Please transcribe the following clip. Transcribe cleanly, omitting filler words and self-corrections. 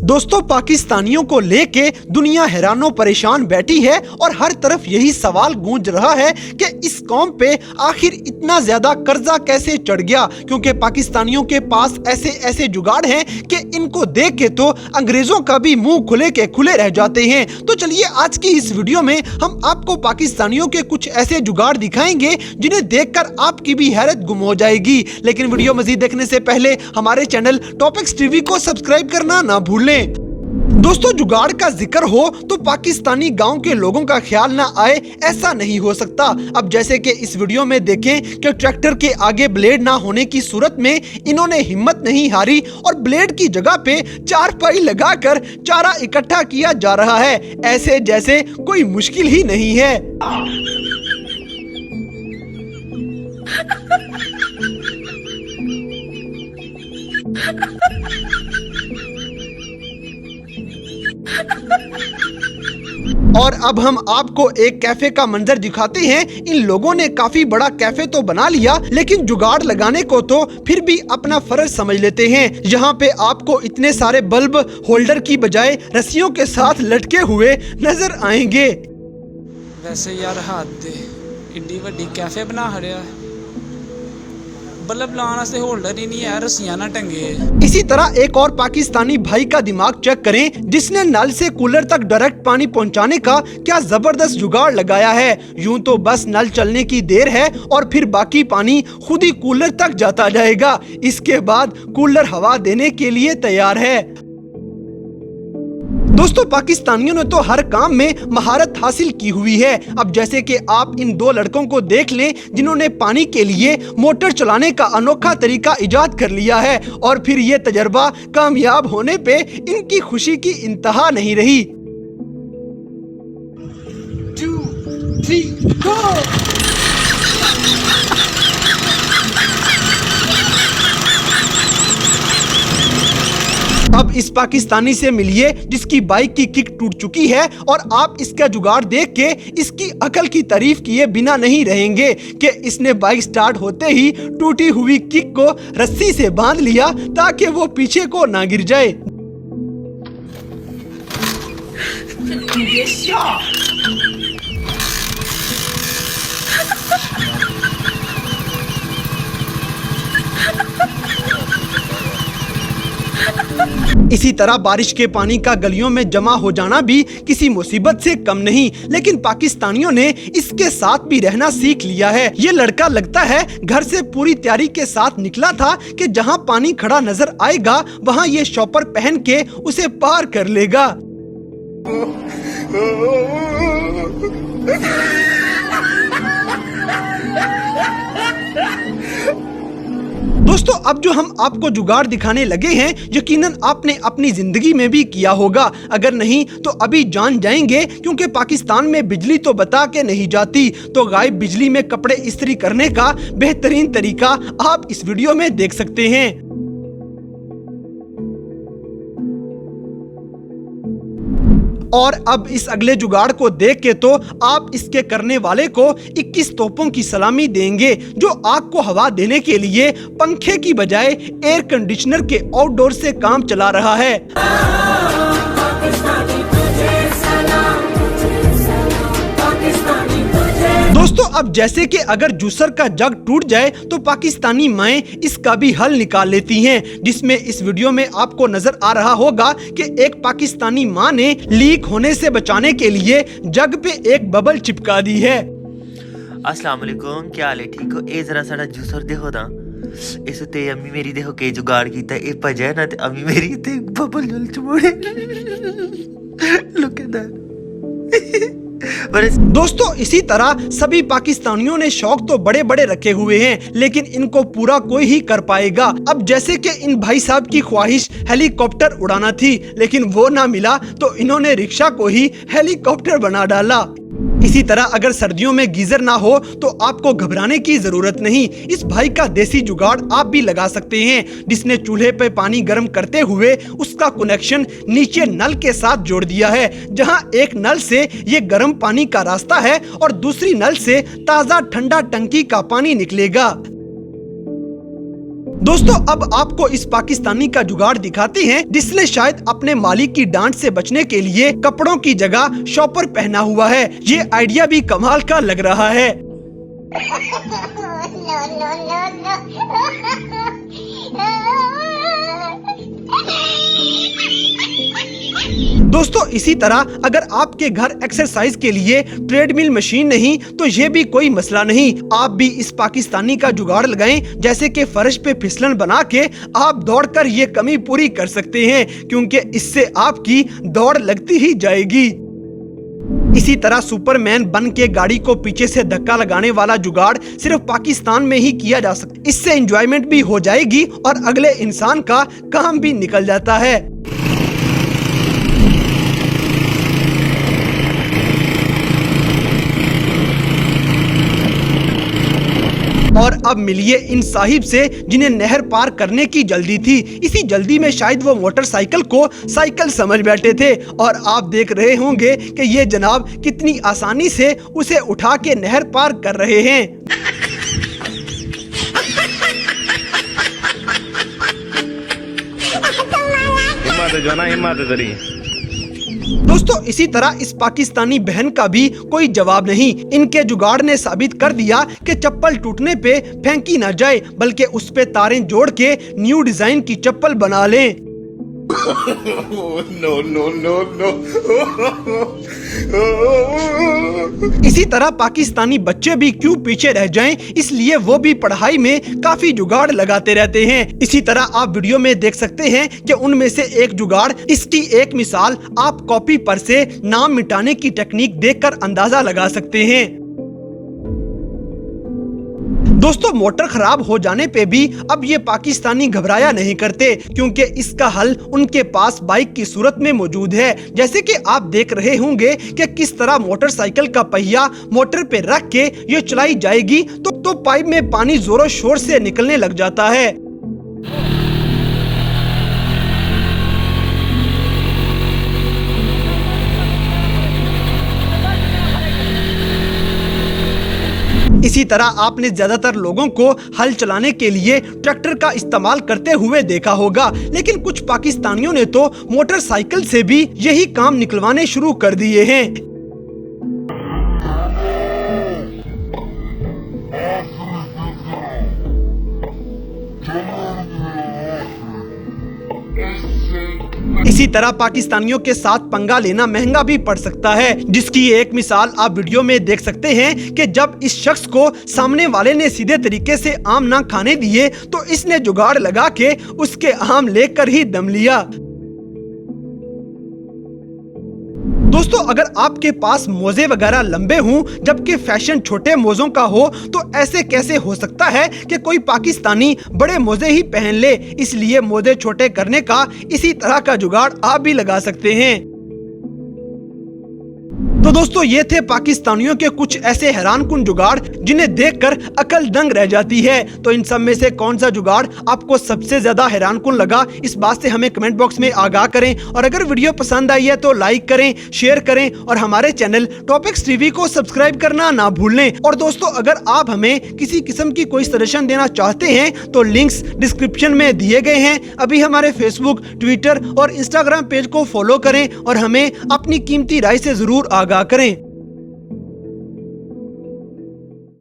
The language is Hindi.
दोस्तों, पाकिस्तानियों को लेके दुनिया हैरानो परेशान बैठी है और हर तरफ यही सवाल गूंज रहा है कि इस कौम पे आखिर इतना ज्यादा कर्जा कैसे चढ़ गया, क्योंकि पाकिस्तानियों के पास ऐसे ऐसे जुगाड़ हैं कि इनको देख के तो अंग्रेजों का भी मुंह खुले के खुले रह जाते हैं। तो चलिए आज की इस वीडियो में हम आपको पाकिस्तानियों के कुछ ऐसे जुगाड़ दिखाएंगे जिन्हें देखकर आपकी भी हैरत गुम हो जाएगी। लेकिन वीडियो मजीद देखने से पहले हमारे चैनल टॉपिक्स टीवी को सब्सक्राइब करना ना भूलें। दोस्तों, जुगाड़ का जिक्र हो तो पाकिस्तानी गांव के लोगों का ख्याल ना आए ऐसा नहीं हो सकता। अब जैसे कि इस वीडियो में देखें कि ट्रैक्टर के आगे ब्लेड ना होने की सूरत में इन्होंने हिम्मत नहीं हारी और ब्लेड की जगह पे चारपाई लगाकर चारा इकट्ठा किया जा रहा है, ऐसे जैसे कोई मुश्किल ही नहीं है। और अब हम आपको एक कैफे का मंजर दिखाते हैं। इन लोगों ने काफी बड़ा कैफे तो बना लिया, लेकिन जुगाड़ लगाने को तो फिर भी अपना फर्ज समझ लेते हैं। यहाँ पे आपको इतने सारे बल्ब होल्डर की बजाय रस्सियों के साथ लटके हुए नजर आएंगे। वैसे यार हाथ दे इड्डी वड्डी कैफे बना हड़िया, बल्ब लाने से होल्डर ही नहीं है, रस्सियां ना टंगे। इसी तरह एक और पाकिस्तानी भाई का दिमाग चेक करें, जिसने नल से कूलर तक डायरेक्ट पानी पहुंचाने का क्या जबरदस्त जुगाड़ लगाया है। यूं तो बस नल चलने की देर है और फिर बाकी पानी खुद ही कूलर तक जाता जाएगा। इसके बाद कूलर हवा देने के लिए तैयार है। दोस्तों, पाकिस्तानियों ने तो हर काम में महारत हासिल की हुई है। अब जैसे कि आप इन दो लड़कों को देख लें जिन्होंने पानी के लिए मोटर चलाने का अनोखा तरीका इजाद कर लिया है और फिर ये तजर्बा कामयाब होने पे इनकी खुशी की इंतहा नहीं रही। 2, 3, go! अब इस पाकिस्तानी से मिलिए जिसकी बाइक की किक टूट चुकी है और आप इसका जुगाड़ देख के इसकी अकल की तारीफ किए बिना नहीं रहेंगे कि इसने बाइक स्टार्ट होते ही टूटी हुई किक को रस्सी से बांध लिया ताकि वो पीछे को ना गिर जाए। इसी तरह बारिश के पानी का गलियों में जमा हो जाना भी किसी मुसीबत से कम नहीं, लेकिन पाकिस्तानियों ने इसके साथ भी रहना सीख लिया है। ये लड़का लगता है घर से पूरी तैयारी के साथ निकला था कि जहां पानी खड़ा नजर आएगा वहां ये शॉपर पहन के उसे पार कर लेगा। दोस्तों, अब जो हम आपको जुगाड़ दिखाने लगे हैं यकीनन आपने अपनी जिंदगी में भी किया होगा। अगर नहीं तो अभी जान जाएंगे, क्योंकि पाकिस्तान में बिजली तो बता के नहीं जाती। तो गायब बिजली में कपड़े इस्त्री करने का बेहतरीन तरीका आप इस वीडियो में देख सकते हैं। और अब इस अगले जुगाड़ को देख के तो आप इसके करने वाले को 21 तोपों की सलामी देंगे, जो आग को हवा देने के लिए पंखे की बजाय एयर कंडीशनर के आउटडोर से काम चला रहा है। दोस्तों, अब जैसे कि अगर जूसर का जग टूट जाए तो पाकिस्तानी माएं इसका भी हल निकाल लेती हैं, जिसमें इस वीडियो में आपको नजर आ रहा होगा कि एक पाकिस्तानी मां ने लीक होने से बचाने के लिए जग पे एक बबल चिपका दी है। अस्सलाम वालेकुम, क्या हाल है? ठीक हो? ए जरा साडा जूसर देखो ना, इस ते अम्मी मेरी देखो के जुगाड़ कीता। ए भजा ना ते अम्मी मेरी ते बबल जल चमोड़े। Look at that. दोस्तों, इसी तरह सभी पाकिस्तानियों ने शौक तो बड़े बड़े रखे हुए हैं, लेकिन इनको पूरा कोई ही कर पाएगा। अब जैसे कि इन भाई साहब की ख्वाहिश हेलीकॉप्टर उड़ाना थी, लेकिन वो ना मिला तो इन्होंने रिक्शा को ही हेलीकॉप्टर बना डाला। इसी तरह अगर सर्दियों में गीजर ना हो तो आपको घबराने की जरूरत नहीं। इस भाई का देसी जुगाड़ आप भी लगा सकते हैं, जिसने चूल्हे पे पानी गर्म करते हुए उसका कनेक्शन नीचे नल के साथ जोड़ दिया है, जहां एक नल से ये गर्म पानी का रास्ता है और दूसरी नल से ताज़ा ठंडा टंकी का पानी निकलेगा। दोस्तों अब आपको इस पाकिस्तानी का जुगाड़ दिखाते हैं जिसने शायद अपने मालिक की डांट से बचने के लिए कपड़ों की जगह शॉपर पहना हुआ है। ये आइडिया भी कमाल का लग रहा है। दोस्तों इसी तरह अगर आपके घर एक्सरसाइज के लिए ट्रेडमिल मशीन नहीं तो ये भी कोई मसला नहीं, आप भी इस पाकिस्तानी का जुगाड़ लगाएं, जैसे कि फर्श पे फिसलन बना के आप दौड़कर ये कमी पूरी कर सकते हैं, क्योंकि इससे आपकी दौड़ लगती ही जाएगी। इसी तरह सुपरमैन बन के गाड़ी को पीछे से धक्का लगाने वाला जुगाड़ सिर्फ पाकिस्तान में ही किया जा सकता है। इससे एंजॉयमेंट भी हो जाएगी और अगले इंसान का काम भी निकल जाता है। और अब मिलिए इन साहिब से जिन्हें नहर पार करने की जल्दी थी। इसी जल्दी में शायद वो मोटरसाइकिल को साइकिल समझ बैठे थे और आप देख रहे होंगे कि ये जनाब कितनी आसानी से उसे उठा के नहर पार कर रहे हैं। दोस्तों इसी तरह इस पाकिस्तानी बहन का भी कोई जवाब नहीं। इनके जुगाड़ ने साबित कर दिया कि चप्पल टूटने पे फेंकी ना जाए, बल्कि उस पे तारें जोड़ के न्यू डिजाइन की चप्पल बना लें। no. इसी तरह पाकिस्तानी बच्चे भी क्यों पीछे रह जाएं, इसलिए वो भी पढ़ाई में काफी जुगाड़ लगाते रहते हैं। इसी तरह आप वीडियो में देख सकते हैं कि उनमें से एक जुगाड़, इसकी एक मिसाल आप कॉपी पर से नाम मिटाने की टेक्निक देखकर अंदाजा लगा सकते हैं। दोस्तों मोटर खराब हो जाने पे भी अब ये पाकिस्तानी घबराया नहीं करते, क्योंकि इसका हल उनके पास बाइक की सूरत में मौजूद है। जैसे कि आप देख रहे होंगे कि किस तरह मोटरसाइकिल का पहिया मोटर पे रख के ये चलाई जाएगी तो पाइप में पानी जोरों शोर से निकलने लग जाता है। इसी तरह आपने ज्यादातर लोगों को हल चलाने के लिए ट्रैक्टर का इस्तेमाल करते हुए देखा होगा, लेकिन कुछ पाकिस्तानियों ने तो मोटरसाइकिल से भी यही काम निकलवाने शुरू कर दिए हैं। इसी तरह पाकिस्तानियों के साथ पंगा लेना महंगा भी पड़ सकता है, जिसकी एक मिसाल आप वीडियो में देख सकते हैं कि जब इस शख्स को सामने वाले ने सीधे तरीके से आम ना खाने दिए तो इसने जुगाड़ लगा के उसके आम लेकर ही दम लिया। दोस्तों अगर आपके पास मोजे वगैरह लंबे हों जबकि फैशन छोटे मोजों का हो तो ऐसे कैसे हो सकता है कि कोई पाकिस्तानी बड़े मोजे ही पहन ले। इसलिए मोजे छोटे करने का इसी तरह का जुगाड़ आप भी लगा सकते हैं। तो दोस्तों ये थे पाकिस्तानियों के कुछ ऐसे हैरानकुन जुगाड़ जिन्हें देखकर अकल दंग रह जाती है। तो इन सब में से कौन सा जुगाड़ आपको सबसे ज्यादा हैरानकुन लगा, इस बात से हमें कमेंट बॉक्स में आगाह करें। और अगर वीडियो पसंद आई है तो लाइक करें, शेयर करें और हमारे चैनल टॉपिक्स टीवी को सब्सक्राइब करना ना भूलें। और दोस्तों अगर आप हमें किसी किस्म की कोई सजेशन देना चाहते हैं तो लिंक्स डिस्क्रिप्शन में दिए गए हैं। अभी हमारे फेसबुक, ट्विटर और इंस्टाग्राम पेज को फॉलो करें और हमें अपनी कीमती राय से जरूर आगाह करें।